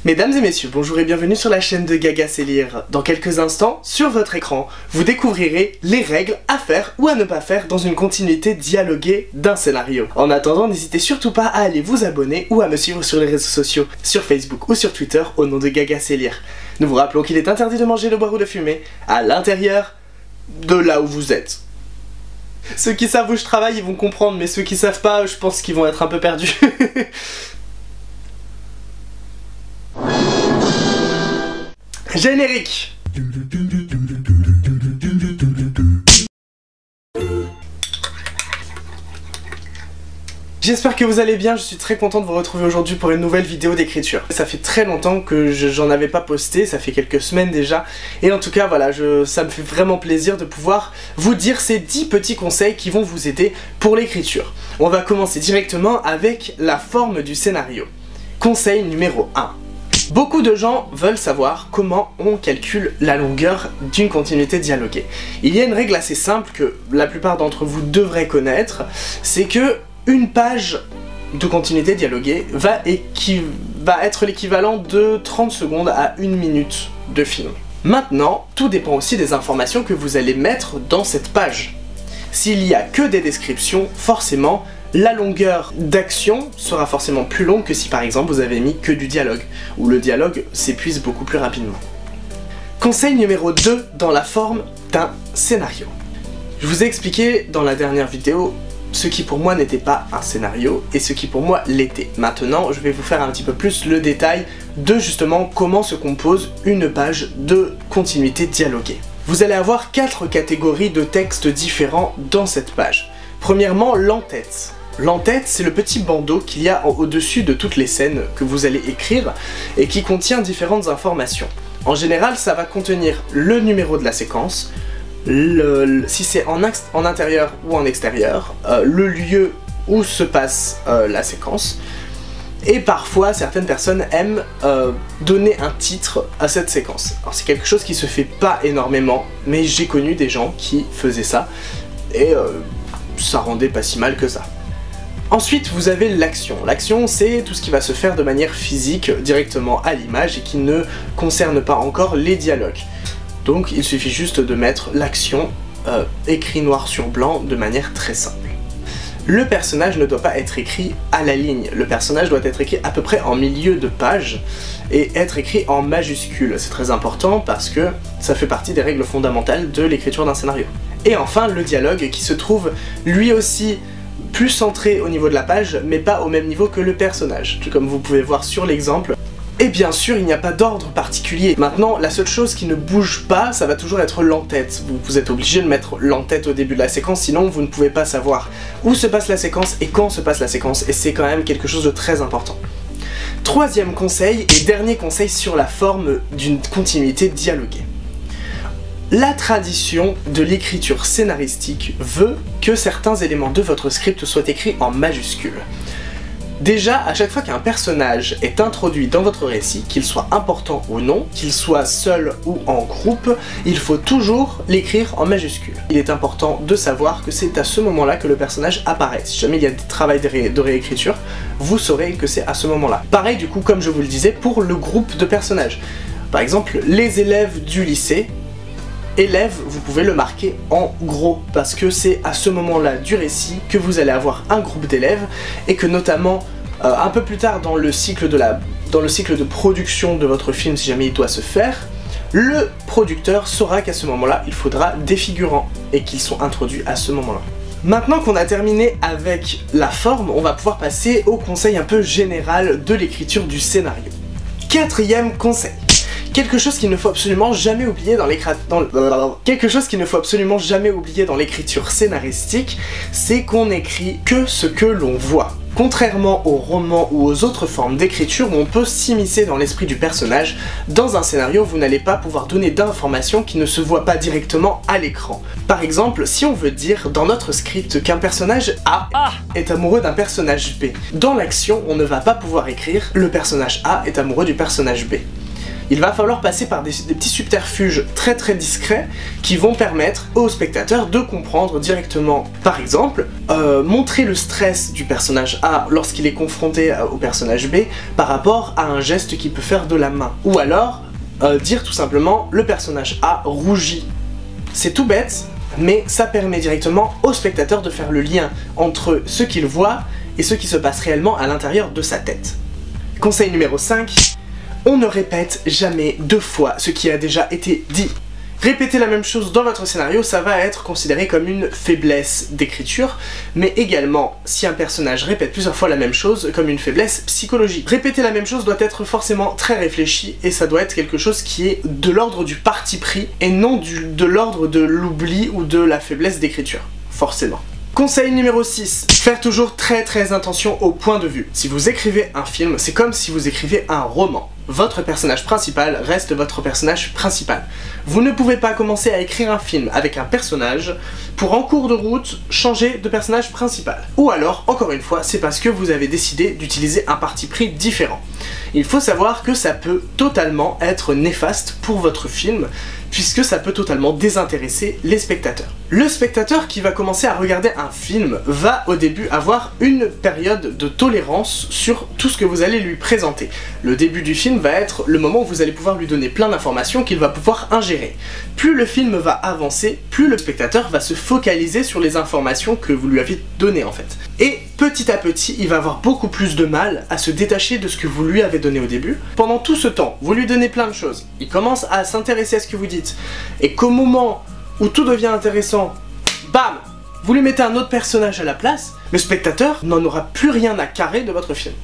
Mesdames et messieurs, bonjour et bienvenue sur la chaîne de Gaga C'est Lire. Dans quelques instants, sur votre écran, vous découvrirez les règles à faire ou à ne pas faire dans une continuité dialoguée d'un scénario. En attendant, n'hésitez surtout pas à aller vous abonner ou à me suivre sur les réseaux sociaux, sur Facebook ou sur Twitter au nom de Gaga C'est Lire. Nous vous rappelons qu'il est interdit de manger, de boire ou de fumer à l'intérieur de là où vous êtes. Ceux qui savent où je travaille, ils vont comprendre, mais ceux qui savent pas, je pense qu'ils vont être un peu perdus. Générique. J'espère que vous allez bien, je suis très content de vous retrouver aujourd'hui pour une nouvelle vidéo d'écriture. Ça fait très longtemps que j'en avais pas posté, ça fait quelques semaines déjà, et en tout cas voilà, ça me fait vraiment plaisir de pouvoir vous dire ces 10 petits conseils qui vont vous aider pour l'écriture. On va commencer directement avec la forme du scénario. Conseil numéro 1. Beaucoup de gens veulent savoir comment on calcule la longueur d'une continuité dialoguée. Il y a une règle assez simple que la plupart d'entre vous devraient connaître, c'est que une page de continuité dialoguée va être l'équivalent de 30 secondes à 1 minute de film. Maintenant, tout dépend aussi des informations que vous allez mettre dans cette page. S'il y a que des descriptions, forcément, la longueur d'action sera forcément plus longue que si par exemple vous avez mis que du dialogue, où le dialogue s'épuise beaucoup plus rapidement. Conseil numéro 2 dans la forme d'un scénario. Je vous ai expliqué dans la dernière vidéo ce qui pour moi n'était pas un scénario et ce qui pour moi l'était. Maintenant, je vais vous faire un petit peu plus le détail de justement comment se compose une page de continuité dialoguée. Vous allez avoir 4 catégories de textes différents dans cette page. Premièrement, l'entête. L'entête, c'est le petit bandeau qu'il y a au-dessus de toutes les scènes que vous allez écrire et qui contient différentes informations. En général, ça va contenir le numéro de la séquence, si c'est en intérieur ou en extérieur, le lieu où se passe la séquence, et parfois certaines personnes aiment donner un titre à cette séquence. Alors c'est quelque chose qui se fait pas énormément, mais j'ai connu des gens qui faisaient ça, et ça rendait pas si mal que ça. Ensuite, vous avez l'action. L'action, c'est tout ce qui va se faire de manière physique, directement à l'image, et qui ne concerne pas encore les dialogues. Donc, il suffit juste de mettre l'action écrit noir sur blanc de manière très simple. Le personnage ne doit pas être écrit à la ligne. Le personnage doit être écrit à peu près en milieu de page, et être écrit en majuscule. C'est très important parce que ça fait partie des règles fondamentales de l'écriture d'un scénario. Et enfin, le dialogue qui se trouve lui aussi plus centré au niveau de la page, mais pas au même niveau que le personnage, comme vous pouvez voir sur l'exemple. Et bien sûr, il n'y a pas d'ordre particulier. Maintenant, la seule chose qui ne bouge pas, ça va toujours être l'entête. Vous êtes obligé de mettre l'entête au début de la séquence, sinon vous ne pouvez pas savoir où se passe la séquence et quand se passe la séquence, et c'est quand même quelque chose de très important. Troisième conseil et dernier conseil sur la forme d'une continuité dialoguée. La tradition de l'écriture scénaristique veut que certains éléments de votre script soient écrits en majuscules. Déjà, à chaque fois qu'un personnage est introduit dans votre récit, qu'il soit important ou non, qu'il soit seul ou en groupe, il faut toujours l'écrire en majuscules. Il est important de savoir que c'est à ce moment-là que le personnage apparaît. Si jamais il y a des travaux de réécriture, vous saurez que c'est à ce moment-là. Pareil du coup, comme je vous le disais, pour le groupe de personnages. Par exemple, les élèves du lycée, élève, vous pouvez le marquer en gros, parce que c'est à ce moment-là du récit que vous allez avoir un groupe d'élèves, et que notamment un peu plus tard dans le cycle de production de votre film, si jamais il doit se faire, le producteur saura qu'à ce moment-là, il faudra des figurants, et qu'ils sont introduits à ce moment-là. Maintenant qu'on a terminé avec la forme, on va pouvoir passer au conseil un peu général de l'écriture du scénario. Quatrième conseil. Quelque chose qu'il ne faut absolument jamais oublier dans l'écriture scénaristique, c'est qu'on n'écrit que ce que l'on voit. Contrairement aux romans ou aux autres formes d'écriture où on peut s'immiscer dans l'esprit du personnage, dans un scénario, vous n'allez pas pouvoir donner d'informations qui ne se voient pas directement à l'écran. Par exemple, si on veut dire dans notre script qu'un personnage A est amoureux d'un personnage B, dans l'action, on ne va pas pouvoir écrire « le personnage A est amoureux du personnage B ». il va falloir passer par des petits subterfuges très discrets qui vont permettre aux spectateurs de comprendre directement. Par exemple, montrer le stress du personnage A lorsqu'il est confronté au personnage B par rapport à un geste qu'il peut faire de la main. Ou alors, dire tout simplement le personnage A rougit. C'est tout bête, mais ça permet directement au spectateur de faire le lien entre ce qu'il voit et ce qui se passe réellement à l'intérieur de sa tête. Conseil numéro 5, on ne répète jamais 2 fois ce qui a déjà été dit. Répéter la même chose dans votre scénario, ça va être considéré comme une faiblesse d'écriture, mais également, si un personnage répète plusieurs fois la même chose, comme une faiblesse psychologique. Répéter la même chose doit être forcément très réfléchi, et ça doit être quelque chose qui est de l'ordre du parti pris, et non de l'ordre de l'oubli ou de la faiblesse d'écriture, forcément. Conseil numéro 6, faire toujours très attention au point de vue. Si vous écrivez un film, c'est comme si vous écrivez un roman. Votre personnage principal reste votre personnage principal. Vous ne pouvez pas commencer à écrire un film avec un personnage pour en cours de route changer de personnage principal. Ou alors, encore une fois, c'est parce que vous avez décidé d'utiliser un parti pris différent. Il faut savoir que ça peut totalement être néfaste pour votre film, puisque ça peut totalement désintéresser les spectateurs. Le spectateur qui va commencer à regarder un film va au début avoir une période de tolérance sur tout ce que vous allez lui présenter. Le début du film va être le moment où vous allez pouvoir lui donner plein d'informations qu'il va pouvoir ingérer. Plus le film va avancer, plus le spectateur va se focaliser sur les informations que vous lui avez données en fait. Et petit à petit, il va avoir beaucoup plus de mal à se détacher de ce que vous lui avez donné au début. Pendant tout ce temps, vous lui donnez plein de choses. Il commence à s'intéresser à ce que vous dites. Et qu'au moment où tout devient intéressant, bam, vous lui mettez un autre personnage à la place, le spectateur n'en aura plus rien à carrer de votre film.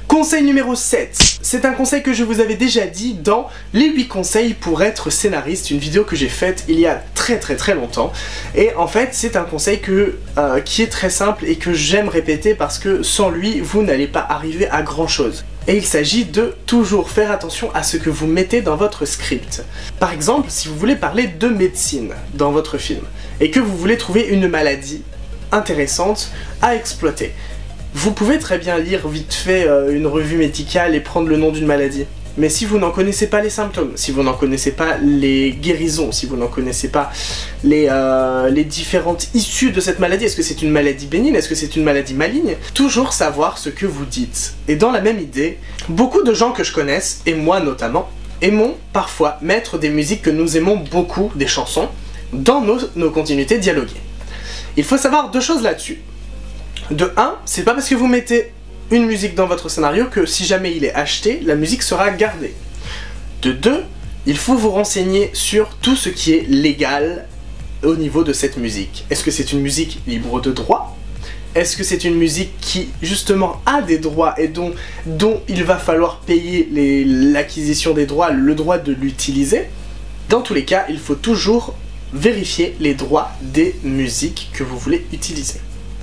Conseil numéro 7, c'est un conseil que je vous avais déjà dit dans les 8 conseils pour être scénariste, une vidéo que j'ai faite il y a très longtemps. Et en fait, c'est un conseil qui est très simple et que j'aime répéter parce que sans lui, vous n'allez pas arriver à grand chose. Et il s'agit de toujours faire attention à ce que vous mettez dans votre script. Par exemple, si vous voulez parler de médecine dans votre film, et que vous voulez trouver une maladie intéressante à exploiter, vous pouvez très bien lire vite fait une revue médicale et prendre le nom d'une maladie. Mais si vous n'en connaissez pas les symptômes, si vous n'en connaissez pas les guérisons, si vous n'en connaissez pas les différentes issues de cette maladie, est-ce que c'est une maladie bénigne, est-ce que c'est une maladie maligne, toujours savoir ce que vous dites. Et dans la même idée, beaucoup de gens que je connaisse, et moi notamment, aimons parfois mettre des musiques que nous aimons beaucoup, des chansons, dans nos continuités dialoguées. Il faut savoir 2 choses là-dessus. De 1, c'est pas parce que vous mettez une musique dans votre scénario que si jamais il est acheté, la musique sera gardée. De 2, il faut vous renseigner sur tout ce qui est légal au niveau de cette musique. Est-ce que c'est une musique libre de droit? Est-ce que c'est une musique qui justement a des droits et dont il va falloir payer l'acquisition des droits, le droit de l'utiliser? Dans tous les cas, il faut toujours vérifier les droits des musiques que vous voulez utiliser.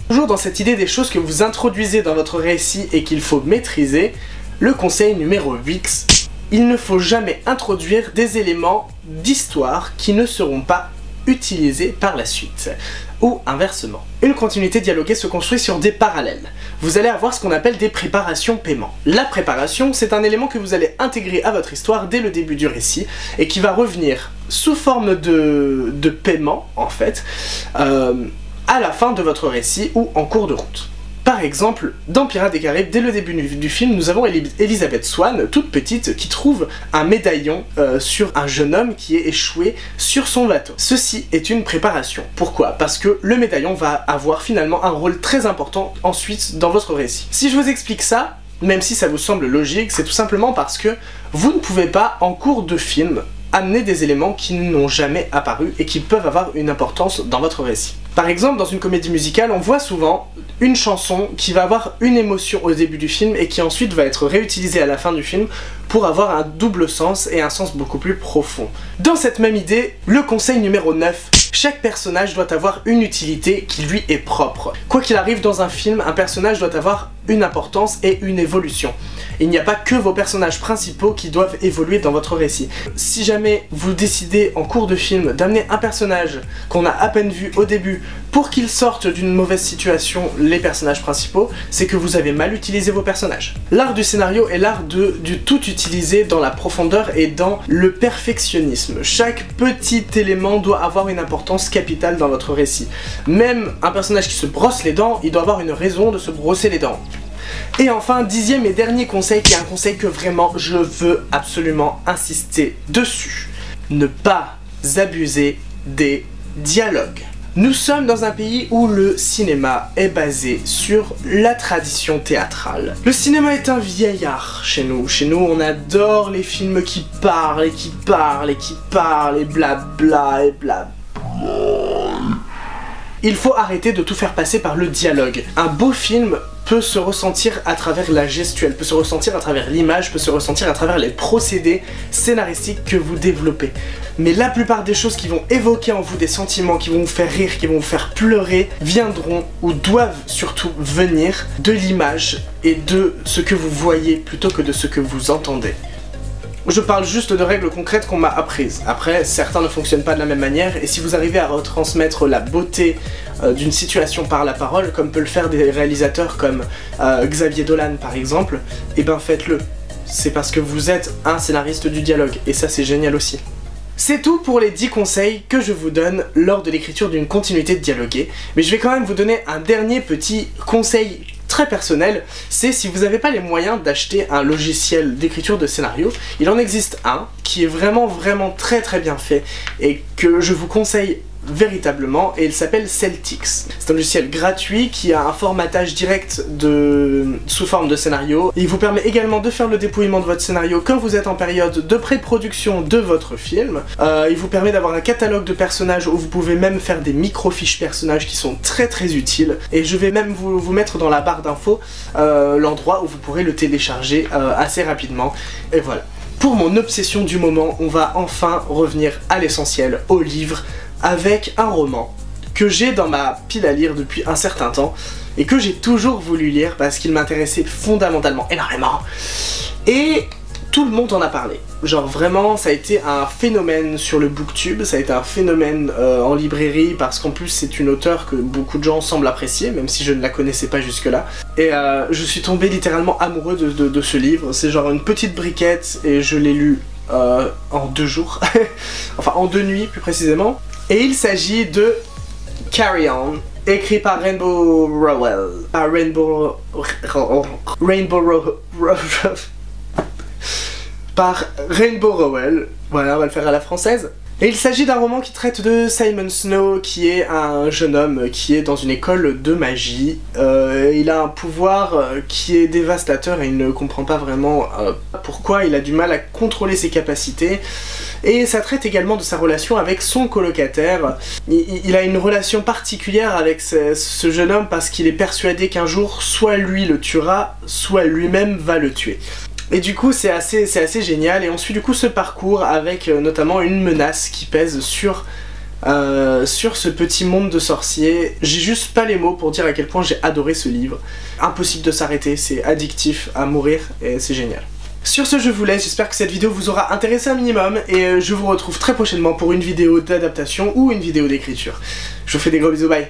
Toujours dans cette idée des choses que vous introduisez dans votre récit et qu'il faut maîtriser, le conseil numéro 8, il ne faut jamais introduire des éléments d'histoire qui ne seront pas utilisés par la suite, ou inversement. Une continuité dialoguée se construit sur des parallèles. Vous allez avoir ce qu'on appelle des préparations paiement. La préparation, c'est un élément que vous allez intégrer à votre histoire dès le début du récit, et qui va revenir sous forme de paiement, en fait, à la fin de votre récit ou en cours de route. Par exemple, dans Pirates des Caraïbes, dès le début du film, nous avons Elizabeth Swann, toute petite, qui trouve un médaillon sur un jeune homme qui est échoué sur son bateau. Ceci est une préparation. Pourquoi? Parce que le médaillon va avoir finalement un rôle très important ensuite dans votre récit. Si je vous explique ça, même si ça vous semble logique, c'est tout simplement parce que vous ne pouvez pas, en cours de film, amener des éléments qui n'ont jamais apparu et qui peuvent avoir une importance dans votre récit. Par exemple, dans une comédie musicale, on voit souvent une chanson qui va avoir une émotion au début du film et qui ensuite va être réutilisée à la fin du film pour avoir un double sens et un sens beaucoup plus profond. Dans cette même idée, le conseil numéro 9, chaque personnage doit avoir une utilité qui lui est propre. Quoi qu'il arrive dans un film, un personnage doit avoir une importance et une évolution. Il n'y a pas que vos personnages principaux qui doivent évoluer dans votre récit. Si jamais vous décidez en cours de film d'amener un personnage qu'on a à peine vu au début pour qu'il sorte d'une mauvaise situation, les personnages principaux, c'est que vous avez mal utilisé vos personnages. L'art du scénario est l'art de tout utiliser dans la profondeur et dans le perfectionnisme. Chaque petit élément doit avoir une importance capitale dans votre récit. Même un personnage qui se brosse les dents, il doit avoir une raison de se brosser les dents. Et enfin, 10e et dernier conseil, qui est un conseil que vraiment je veux absolument insister dessus. Ne pas abuser des dialogues. Nous sommes dans un pays où le cinéma est basé sur la tradition théâtrale. Le cinéma est un vieil art chez nous. Chez nous, on adore les films qui parlent et qui parlent et qui parlent et blabla et blabla. Il faut arrêter de tout faire passer par le dialogue. Un beau film peut se ressentir à travers la gestuelle, peut se ressentir à travers l'image, peut se ressentir à travers les procédés scénaristiques que vous développez. Mais la plupart des choses qui vont évoquer en vous des sentiments, qui vont vous faire rire, qui vont vous faire pleurer, viendront ou doivent surtout venir de l'image et de ce que vous voyez plutôt que de ce que vous entendez. Je parle juste de règles concrètes qu'on m'a apprises. Après, certains ne fonctionnent pas de la même manière, et si vous arrivez à retransmettre la beauté d'une situation par la parole, comme peut le faire des réalisateurs comme Xavier Dolan par exemple, et ben faites-le. C'est parce que vous êtes un scénariste du dialogue, et ça c'est génial aussi. C'est tout pour les 10 conseils que je vous donne lors de l'écriture d'une continuité de dialoguer, mais je vais quand même vous donner un dernier petit conseil très personnel, c'est si vous n'avez pas les moyens d'acheter un logiciel d'écriture de scénario, il en existe un qui est vraiment très bien fait et que je vous conseille véritablement, et il s'appelle Celtix. C'est un logiciel gratuit qui a un formatage direct sous forme de scénario. Il vous permet également de faire le dépouillement de votre scénario quand vous êtes en période de pré-production de votre film. Il vous permet d'avoir un catalogue de personnages où vous pouvez même faire des micro-fiches personnages qui sont très utiles. Et je vais même vous mettre dans la barre d'infos l'endroit où vous pourrez le télécharger assez rapidement. Et voilà. Pour mon obsession du moment, on va enfin revenir à l'essentiel, au livre, avec un roman que j'ai dans ma pile à lire depuis un certain temps et que j'ai toujours voulu lire parce qu'il m'intéressait fondamentalement énormément. Et tout le monde en a parlé. Genre vraiment, ça a été un phénomène sur le booktube, ça a été un phénomène en librairie parce qu'en plus c'est une auteure que beaucoup de gens semblent apprécier, même si je ne la connaissais pas jusque là. Et je suis tombé littéralement amoureux de ce livre. C'est genre une petite briquette et je l'ai lu en 2 jours, enfin en 2 nuits plus précisément. Et il s'agit de Carry On, écrit par Rainbow Rowell. Par Rainbow Rowell, voilà, on va le faire à la française. Et il s'agit d'un roman qui traite de Simon Snow, qui est un jeune homme qui est dans une école de magie. Il a un pouvoir qui est dévastateur et il ne comprend pas vraiment pourquoi. Il a du mal à contrôler ses capacités. Et ça traite également de sa relation avec son colocataire. Il a une relation particulière avec ce jeune homme parce qu'il est persuadé qu'un jour, soit lui le tuera, soit lui-même va le tuer. Et du coup c'est assez génial, et on suit du coup ce parcours avec notamment une menace qui pèse sur ce petit monde de sorciers. J'ai juste pas les mots pour dire à quel point j'ai adoré ce livre. Impossible de s'arrêter, c'est addictif à mourir et c'est génial. Sur ce, je vous laisse, j'espère que cette vidéo vous aura intéressé un minimum et je vous retrouve très prochainement pour une vidéo d'adaptation ou une vidéo d'écriture. Je vous fais des gros bisous, bye.